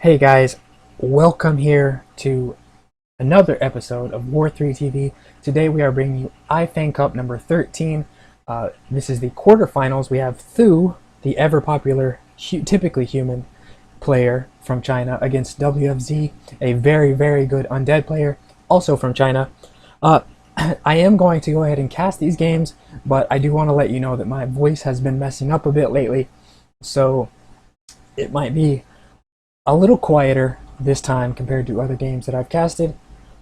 Hey guys, welcome here to another episode of War 3 TV. Today we are bringing you iFeng Cup number 13. This is the quarterfinals. We have Thu, the ever popular, typically human player from China, against WFZ, a very good Undead player, also from China. I am going to go ahead and cast these games, but I do want to let you know that my voice has been messing up a bit lately, so it might be a little quieter this time compared to other games that I've casted,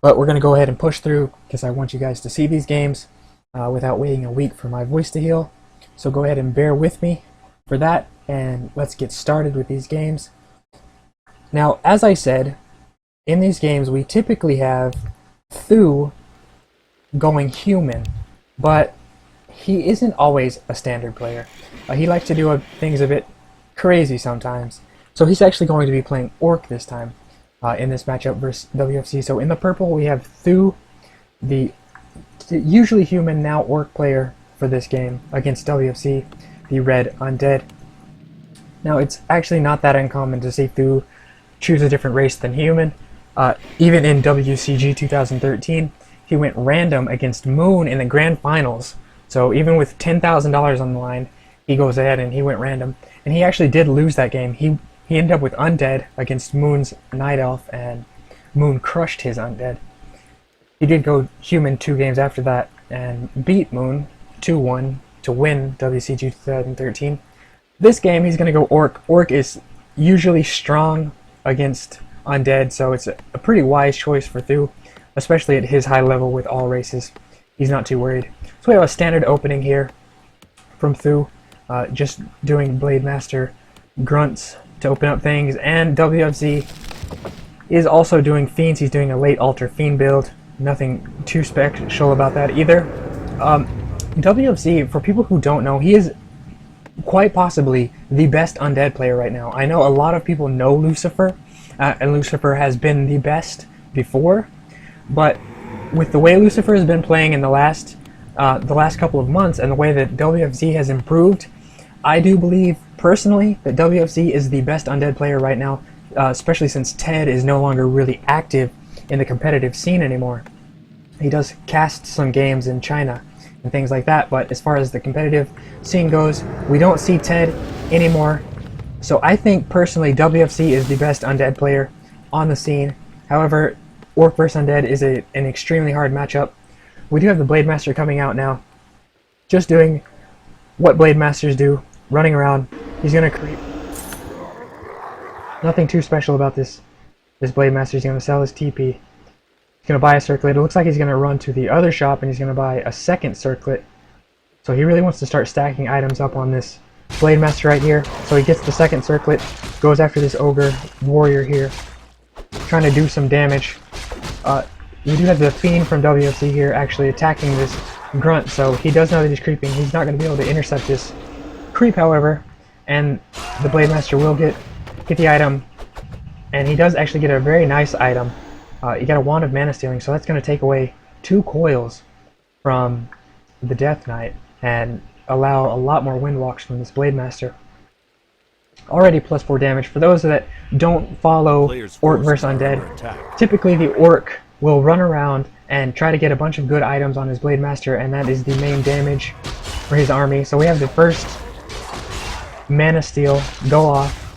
but we're going to go ahead and push through because I want you guys to see these games without waiting a week for my voice to heal. So go ahead and bear with me for that, and let's get started with these games. Now, as I said, in these games we typically have Thu going human, but he isn't always a standard player. He likes to do things a bit crazy sometimes. So he's actually going to be playing Orc this time in this matchup versus WFC. So in the purple we have Thu, the usually human, now Orc player for this game, against WFC, the red Undead. Now it's actually not that uncommon to see Thu choose a different race than human. Even in WCG 2013, he went random against Moon in the grand finals. So even with $10,000 on the line, he goes ahead and he went random. And he actually did lose that game. He ended up with Undead against Moon's Night Elf, and Moon crushed his Undead. He did go human 2 games after that and beat Moon 2-1 to win WCG 2013. This game he's going to go Orc. Orc is usually strong against Undead, so it's a pretty wise choice for Thu, especially at his high level with all races. He's not too worried. So we have a standard opening here from Thu, just doing Blademaster grunts to open up things, and WFZ is also doing Fiends. He's doing a late altar Fiend build. Nothing too special about that either. WFZ, for people who don't know, he is quite possibly the best Undead player right now. I know a lot of people know Lucifer, and Lucifer has been the best before, but with the way Lucifer has been playing in the last couple of months and the way that WFZ has improved, I do believe personally that WFZ is the best Undead player right now, especially since Ted is no longer really active in the competitive scene anymore. He does cast some games in China and things like that, but as far as the competitive scene goes, we don't see Ted anymore. So I think personally WFZ is the best Undead player on the scene. However, Orc vs Undead is an extremely hard matchup. We do have the Blademaster coming out now, just doing what Blademasters do, running around. He's gonna creep. Nothing too special about this Blademaster. He's gonna sell his TP. He's gonna buy a circlet. It looks like he's gonna run to the other shop and he's gonna buy a second circlet. So he really wants to start stacking items up on this Blademaster right here. So he gets the second circlet, goes after this ogre warrior here, trying to do some damage. We do have the Fiend from WFC here actually attacking this grunt, so he does know that he's creeping. He's not going to be able to intercept this creep, however, and the Blademaster will get the item, and he does actually get a very nice item. He got a Wand of Mana Stealing, so that's going to take away 2 coils from the Death Knight and allow a lot more wind walks from this Blademaster. Already +4 damage. For those that don't follow Orc vs Undead, typically the Orc will run around and try to get a bunch of good items on his Blademaster, and that is the main damage for his army. So we have the first Mana Steal go off,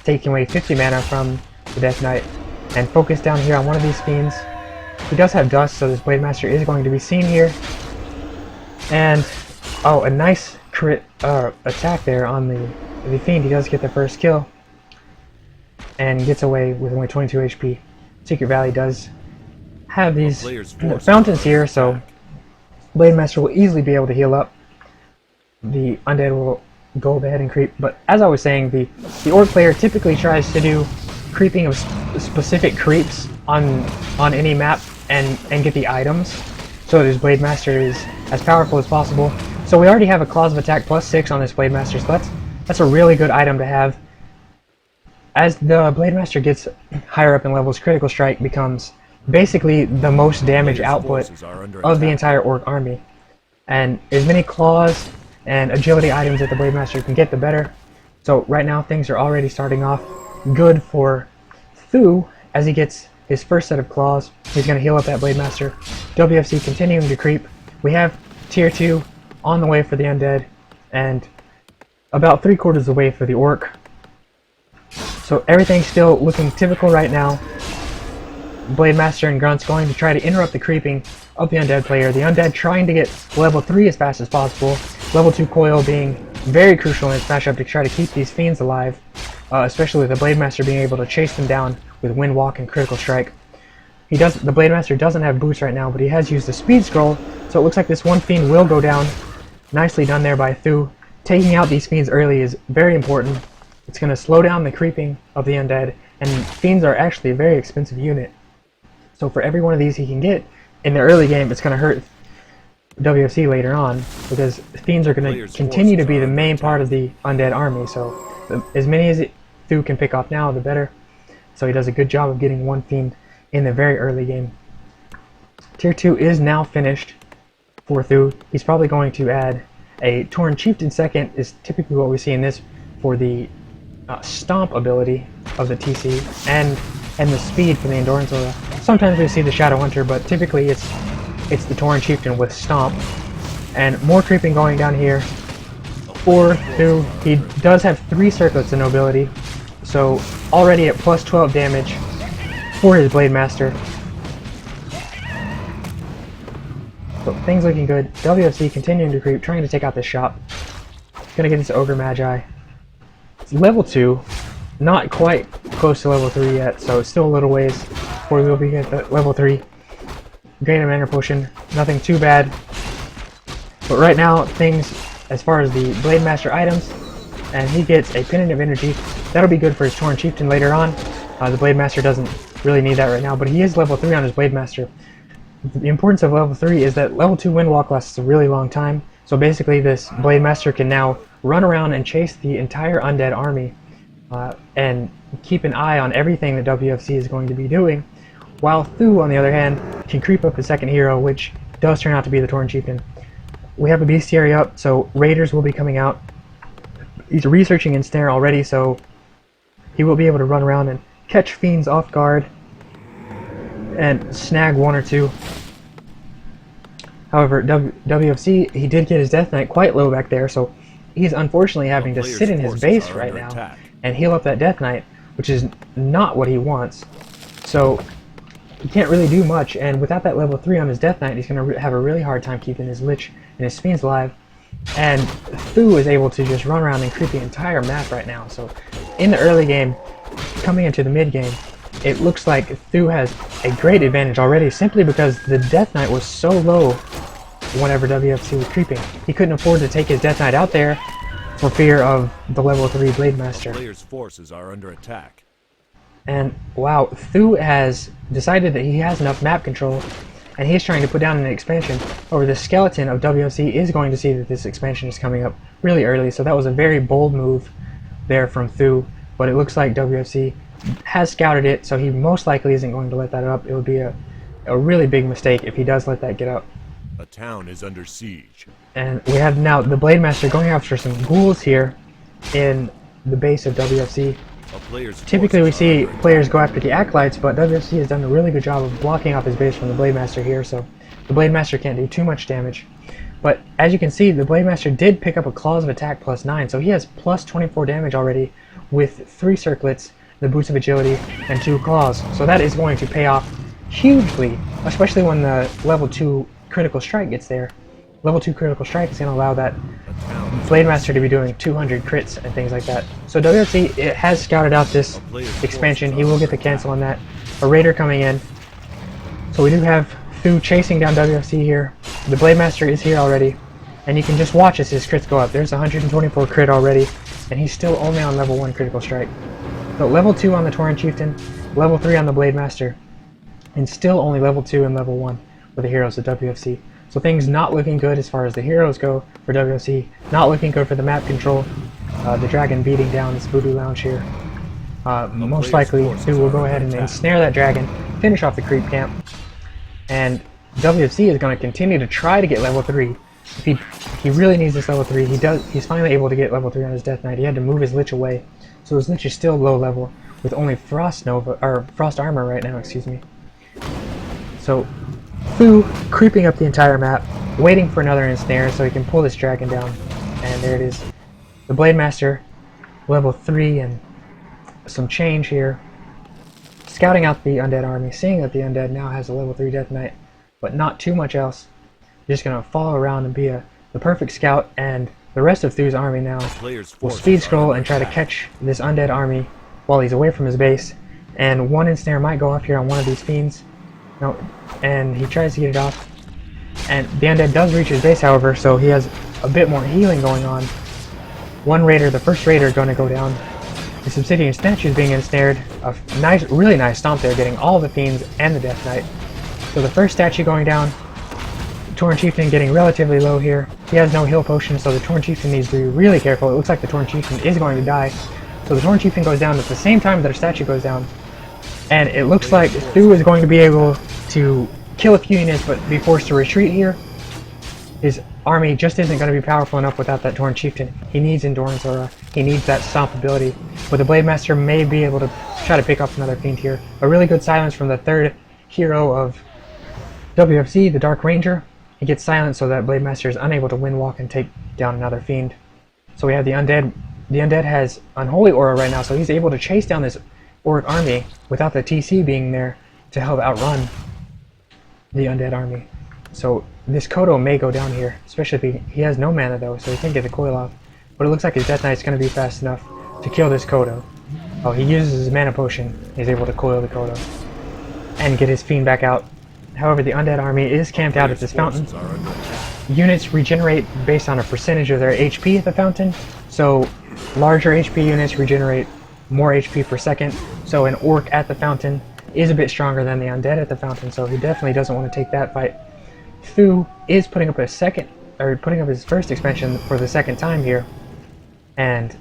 taking away 50 mana from the Death Knight, and focus down here on one of these Fiends. He does have Dust, so this Blademaster is going to be seen here. And, oh, a nice crit attack there on the Fiend. He does get the first kill, and gets away with only 22 HP. Secret Valley does have these fountains here, so Blademaster will easily be able to heal up. The Undead will go ahead and creep, but as I was saying, the Orc player typically tries to do creeping of specific creeps on any map and get the items, so that his Blademaster is as powerful as possible. So we already have a Claws of Attack +6 on this Blademaster, so that's a really good item to have. As the Blademaster gets higher up in levels, Critical Strike becomes basically the most damage output of the entire Orc army. And as many claws and agility items that the Blademaster can get, the better. So right now things are already starting off good for Thu, as he gets his first set of claws, he's going to heal up that Blademaster. WFZ continuing to creep. We have tier 2 on the way for the Undead, and about 3/4 of the way for the Orc. So everything's still looking typical right now. Blademaster and Grunt's going to try to interrupt the creeping of the Undead player. The Undead trying to get level 3 as fast as possible. Level 2 coil being very crucial in its matchup to try to keep these fiends alive. Especially with the Blademaster being able to chase them down with Wind Walk and Critical Strike. The Blademaster doesn't have boots right now, but he has used the Speed Scroll, so it looks like this one fiend will go down. Nicely done there by Thu. Taking out these fiends early is very important. It's going to slow down the creeping of the Undead, and fiends are actually a very expensive unit. So for every one of these he can get in the early game, it's going to hurt WFC later on, because fiends are going to continue to be the main part of the Undead army, so as many as Thu can pick off now, the better. So he does a good job of getting one fiend in the very early game. Tier 2 is now finished for Thu. He's probably going to add a Torn Chieftain second, is typically what we see in this for the Stomp ability of the TC, and the speed from the Endurance Aura. Sometimes we see the Shadow Hunter, but typically it's the Torn Chieftain with Stomp. And more creeping going down here for Thu. He does have 3 circlets in nobility, so already at plus 12 damage for his Blademaster. So things looking good. WFC continuing to creep, trying to take out this shop. Gonna get this Ogre Magi. It's level 2, not quite close to level 3 yet, so it's still a little ways before we'll be at level 3. Drain a Mana Potion, nothing too bad. But right now, things as far as the Blademaster items, and he gets a Pendant of Energy. That'll be good for his Torn Chieftain later on. The Blademaster doesn't really need that right now, but he is level 3 on his Blademaster. The importance of level 3 is that level 2 Wind Walk lasts a really long time, so basically this Blademaster can now run around and chase the entire Undead army and keep an eye on everything that WFC is going to be doing, while Thu, on the other hand, can creep up his second hero, which does turn out to be the Torn Chieftain. We have a bestiary up, so raiders will be coming out. He's researching Ensnare already, so he will be able to run around and catch fiends off guard and snag 1 or 2. However, WFC, he did get his Death Knight quite low back there, so he's unfortunately having to sit in his base right now and heal up that Death Knight, which is not what he wants. So he can't really do much, and without that level 3 on his Death Knight, he's going to have a really hard time keeping his Lich and his Fiends alive. And Thu is able to just run around and creep the entire map right now. So in the early game, coming into the mid game, it looks like Thu has a great advantage already, simply because the Death Knight was so low whenever WFC was creeping. He couldn't afford to take his Death Knight out there for fear of the level 3 Blademaster. Players' forces are under attack. And wow, Thu has decided that he has enough map control, and he's trying to put down an expansion. Over the skeleton of WFC is going to see that this expansion is coming up really early, so that was a very bold move there from Thu, but it looks like WFC has scouted it, so he most likely isn't going to let that up. It would be a really big mistake if he does let that get up. A town is under siege. And we have now the Blademaster going after some ghouls here in the base of WFC. Typically we see players go after the Acolytes, but WFC has done a really good job of blocking off his base from the Blademaster here, so the Blademaster can't do too much damage. But as you can see, the Blademaster did pick up a Claws of Attack plus 9, so he has plus 24 damage already with 3 circlets, the Boots of Agility, and 2 Claws. So that is going to pay off hugely, especially when the level 2 Critical Strike gets there. Level 2 Critical Strike is going to allow that Blademaster to be doing 200 crits and things like that. So WFC has scouted out this expansion. He will get the cancel on that. A Raider coming in. So we do have Thu chasing down WFC here. The Blademaster is here already. And you can just watch as his crits go up. There's 124 crit already. And he's still only on level 1 Critical Strike. So level 2 on the Torrent Chieftain. Level 3 on the Blademaster. And still only level 2 and level 1 for the heroes of WFC. So things not looking good as far as the heroes go for WFC. Not looking good for the map control. The dragon beating down this Voodoo Lounge here. Most likely, Thu will go ahead and ensnare that dragon, finish off the creep camp. And WFC is going to continue to try to get level 3. If he really needs this level 3, he's finally able to get level 3 on his Death Knight. He had to move his Lich away, so his Lich is still low level. with only Frost Nova, or Frost Armor right now, excuse me. So Fu creeping up the entire map, waiting for another ensnare so he can pull this dragon down. And there it is. The Blademaster, level 3 and some change here. Scouting out the Undead army, seeing that the Undead now has a level 3 Death Knight, but not too much else. Just going to follow around and be the perfect scout, and the rest of Thu's army now will speed scroll and try to catch this Undead army while he's away from his base. And one ensnare might go off here on one of these fiends. No, and he tries to get it off. And the Undead does reach his base, however, so he has a bit more healing going on. One raider, the first raider, going to go down. The Obsidian statue is being ensnared. A nice, really nice stomp there, getting all the fiends and the Death Knight. So the first statue going down. Torn Chieftain getting relatively low here. He has no heal potion, so the Torn Chieftain needs to be really careful. It looks like the Torn Chieftain is going to die. So the Torn Chieftain goes down at the same time that a statue goes down. And it looks like Thu is going to be able to kill a few units but be forced to retreat here. His army just isn't going to be powerful enough without that Torn Chieftain. He needs Endurance Aura. He needs that stomp ability. But the Blademaster may be able to try to pick up another fiend here. A really good silence from the third hero of WFZ, the Dark Ranger. He gets silenced so that Blademaster is unable to windwalk and take down another fiend. So we have the Undead. The Undead has Unholy Aura right now, so he's able to chase down this Orc army without the TC being there to help outrun the Undead army. So this Kodo may go down here, especially if he has no mana though, so he can't get the coil off. But it looks like his Death Knight's going to be fast enough to kill this Kodo. Oh, he uses his mana potion. He's able to coil the Kodo and get his fiend back out. However, the Undead army is camped out at this fountain. Units regenerate based on a percentage of their HP at the fountain. So larger HP units regenerate more HP per second. So an Orc at the fountain is a bit stronger than the Undead at the fountain, so he definitely doesn't want to take that fight. Thu is putting up his first expansion for the second time here, and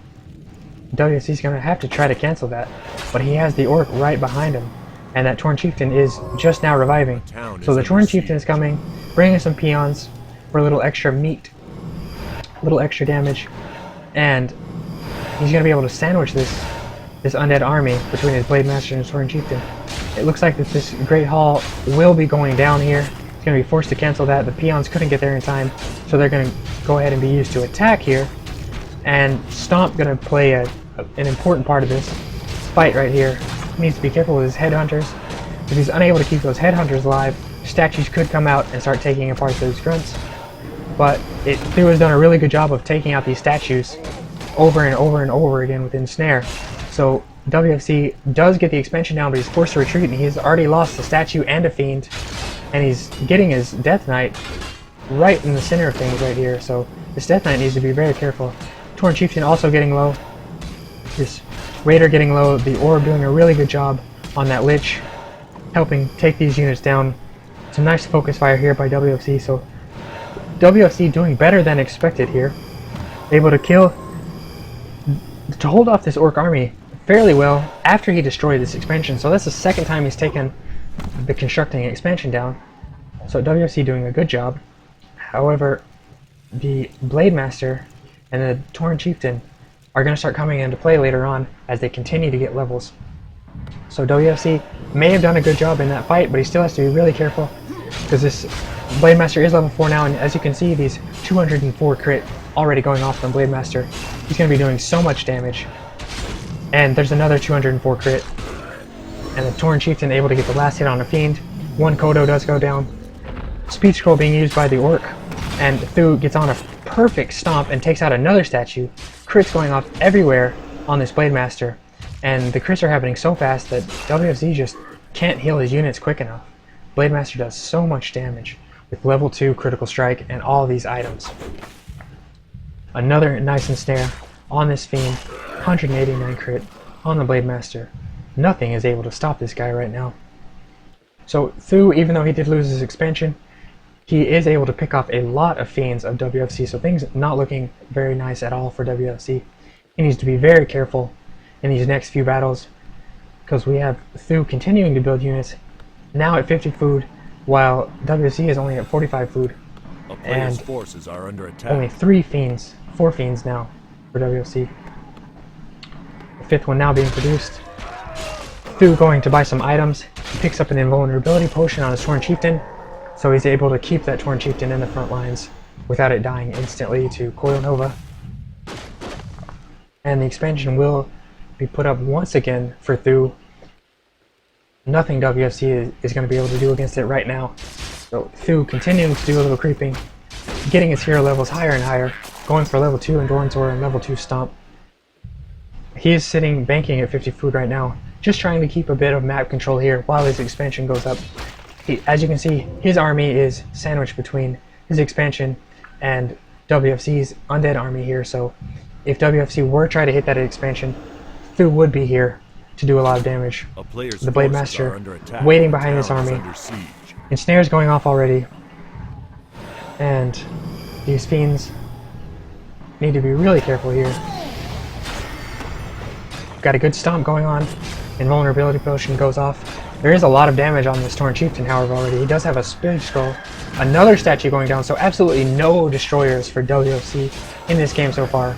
WFZ is going to have to try to cancel that, but he has the Orc right behind him, and that Torn Chieftain is just now reviving. So the Torn Chieftain is coming, bringing some peons for a little extra meat, a little extra damage, and he's going to be able to sandwich this Undead army between his Blademaster and his Torn Chieftain. It looks like that this Great Hall will be going down here. He's going to be forced to cancel that. The peons couldn't get there in time, so they're going to go ahead and be used to attack here. And Stomp going to play an important part of this fight right here. He needs to be careful with his headhunters. If he's unable to keep those headhunters alive, statues could come out and start taking apart those grunts. But Thu has done a really good job of taking out these statues over and over and over again with Ensnare. So WFC does get the expansion down, but he's forced to retreat, and he's already lost a statue and a fiend, and he's getting his Death Knight right in the center of things right here. So this Death Knight needs to be very careful. Torn Chieftain also getting low. This Raider getting low. The Orb doing a really good job on that Lich, helping take these units down. Some nice focus fire here by WFC. So WFC doing better than expected here. Able to hold off this Orc army fairly well after he destroyed this expansion. So that's the second time he's taken the constructing expansion down. So WFC doing a good job. However, the Blademaster and the Torn Chieftain are going to start coming into play later on as they continue to get levels. So WFC may have done a good job in that fight, but he still has to be really careful because this Blademaster is level 4 now, and as you can see, these 204 crit already going off from Blademaster. He's going to be doing so much damage. And there's another 204 crit. And the Torn Chieftain able to get the last hit on a fiend. One Kodo does go down. Speed scroll being used by the Orc. And Thu gets on a perfect stomp and takes out another statue. Crits going off everywhere on this Blademaster. And the crits are happening so fast that WFZ just can't heal his units quick enough. Blademaster does so much damage with level 2 critical strike and all these items. Another nice ensnare on this fiend. 189 crit on the Blademaster. Nothing is able to stop this guy right now. So Thu, even though he did lose his expansion, he is able to pick off a lot of fiends of WFC, so things not looking very nice at all for WFC. He needs to be very careful in these next few battles, because we have Thu continuing to build units, now at 50 food, while WFC is only at 45 food. And forces are under attack. Only 4 fiends now for WFC. The 5th one now being produced. Thu going to buy some items. He picks up an invulnerability potion on his Torn Chieftain, so he's able to keep that Torn Chieftain in the front lines without it dying instantly to Coil Nova. And the expansion will be put up once again for Thu. Nothing WFC is going to be able to do against it right now. So Thu continuing to do a little creeping, getting his hero levels higher and higher, going for level 2 Endurance and level 2 Stomp. He is sitting banking at 50 food right now, just trying to keep a bit of map control here while his expansion goes up. As you can see, his army is sandwiched between his expansion and WFC's Undead army here, so if WFC were to try to hit that expansion, Thu would be here to do a lot of damage. The Blademaster waiting behind this army. Ensnares going off already. And these fiends need to be really careful here. Got a good stomp going on. Invulnerability potion goes off. There is a lot of damage on this Torn Chieftain, however, already. He does have a Spig Skull. Another statue going down, so absolutely no destroyers for WFC in this game so far.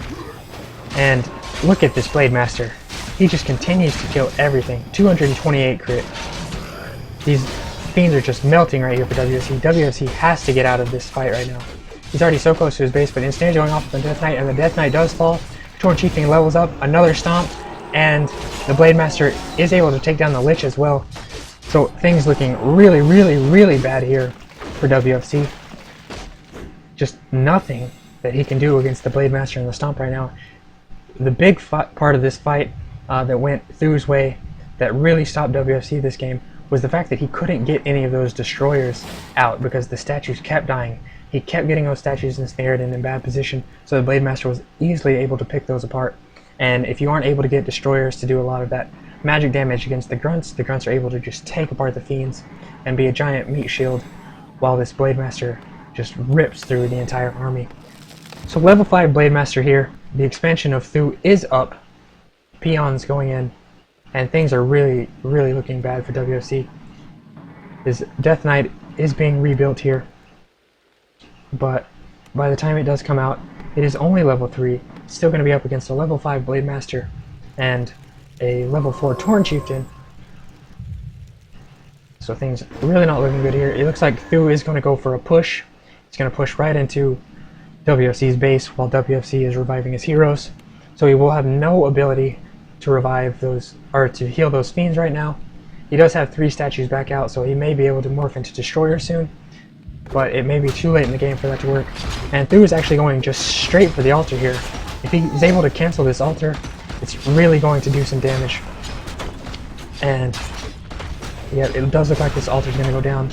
And look at this Blademaster. He just continues to kill everything. 228 crit. These fiends are just melting right here for WFC. WFC has to get out of this fight right now. He's already so close to his base, but instead going off with the Death Knight, and the Death Knight does fall. Torn Chieftain levels up, another stomp, and the Blademaster is able to take down the Lich as well. So things looking really, really, really bad here for WFC. Just nothing that he can do against the Blademaster and the Stomp right now. The big part of this fight that went Thu's way that really stopped WFC this game was the fact that he couldn't get any of those destroyers out because the statues kept dying. He kept getting those statues ensnared and in bad position, so the Blademaster was easily able to pick those apart. And if you aren't able to get destroyers to do a lot of that magic damage against the grunts are able to just take apart the fiends and be a giant meat shield while this Blademaster just rips through the entire army. So level 5 Blademaster here. The expansion of Thu is up. Peons going in, and things are really, really looking bad for WFC. His Death Knight is being rebuilt here, but by the time it does come out, it is only level 3. It's still going to be up against a level 5 Blademaster and a level 4 Torn Chieftain. So things really not looking good here. It looks like Thu is going to go for a push. He's going to push right into WFC's base while WFC is reviving his heroes. So he will have no ability to revive those, or to heal those fiends right now. He does have 3 statues back out, so he may be able to morph into Destroyer soon, but it may be too late in the game for that to work. And Thu is actually going just straight for the altar here. If he is able to cancel this altar, it's really going to do some damage. And yeah, it does look like this altar is going to go down.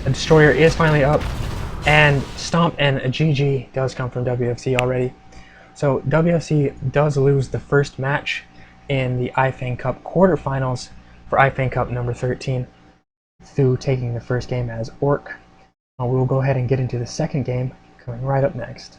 The Destroyer is finally up, and Stomp and a GG does come from WFC already. So WFC does lose the first match in the iFeng Cup Quarterfinals for iFeng Cup number 13, Thu taking the first game as ORC. We will go ahead and get into the second game coming right up next.